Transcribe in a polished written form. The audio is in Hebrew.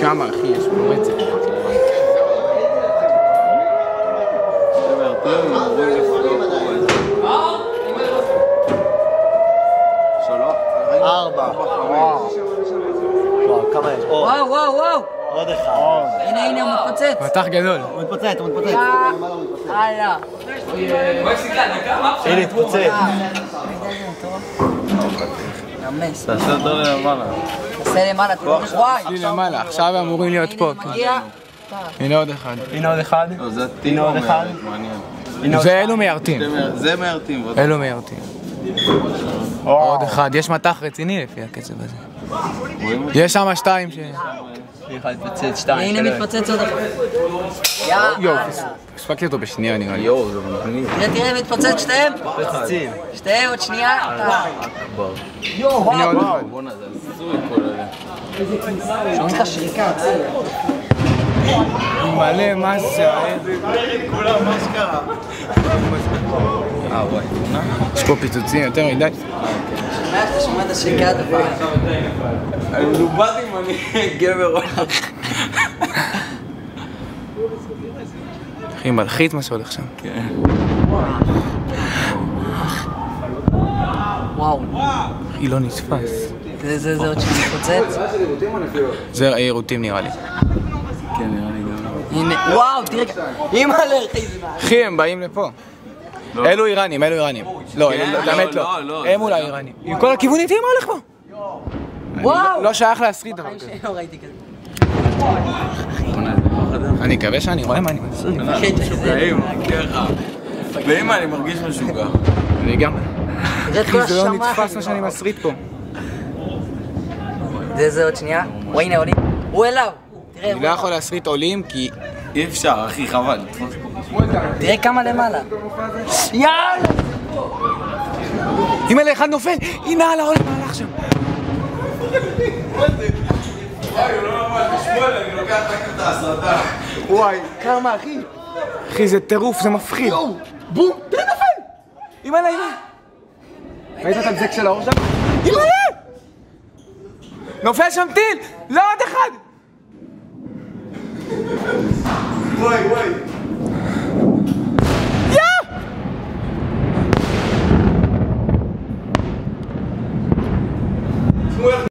כמה אחי, יש פה רצף. וואו, וואו, וואו! עוד אחד. הנה, הוא מתפוצץ. פתח גדול. הוא מתפוצץ. הלאה. הנה, התפוצץ. נמס. תעשה אותו למעלה. תעשה למעלה, וואי. לי למעלה, עכשיו אמורים להיות פה. הנה עוד אחד. הנה עוד אחד. זה הנה עוד אחד. זה אלו מיירטים. זה מיירטים. אלו מיירטים. עוד אחד, יש מתח רציני לפי הקצב הזה. יש שם שתיים ש... אחד מתפוצץ, שתיים. הנה מתפוצץ עוד אחד. יואו, הספקתי אותו בשנייה נראה לי. יואו, זה מגניב. תראה, מתפוצץ שתיהם. מתפוצצים. שתיהם עוד שנייה. הנה עוד אחד. בוא'נה, זה עשוי כל אלה. שומעים לך שריקה. מלא מסה. כולם, מה שקרה? וואי, תמונה? יש פה פיצוצים יותר מדי. אתה שומע את השריקה הדבר. אני מלובד אם אני גבר הולך. אחי, מלחיץ מה שהולך שם. כן. וואו. אחי, לא נתפס. זה עוד שמתפוצץ. זה עירותים נראה לי. כן, נראה לי גם. הנה, וואו, תראה. אימא לאחי זה מה. אחי, הם באים לפה. אלו איראנים. לא, באמת לא. הם אולי איראנים. עם כל הכיוונים, תראה מה הולך פה. וואו. לא שייך להסריט דבר כזה. לא ראיתי כזה. אני מקווה שאני רואה מה אני מסריט. משוגעים, ככה. ואמא, אני מרגיש משוגע. אני גם. תראה את כל אחי, זה לא השמיים. נתפס מה שאני מסריט פה. זה עוד שנייה. וואי, הנה עולים. הוא אליו. תראה, אני לא יכול להסריט עולים כי... אי אפשר, אחי, חבל. תראה כמה למעלה. יאללה! אם אלה אחד נופל, הנה על העולם מהלך שם. וואי, הוא לא ממש בשמואל, אני לוקח רק את ההסרטה. וואי, כמה אחי? אחי, זה טירוף, זה מפחיד. בום, תראה נופל! אימא'לה. ראית את הבזק של האור שם? אימא'לה! נופל שם טיל! לא עוד אחד!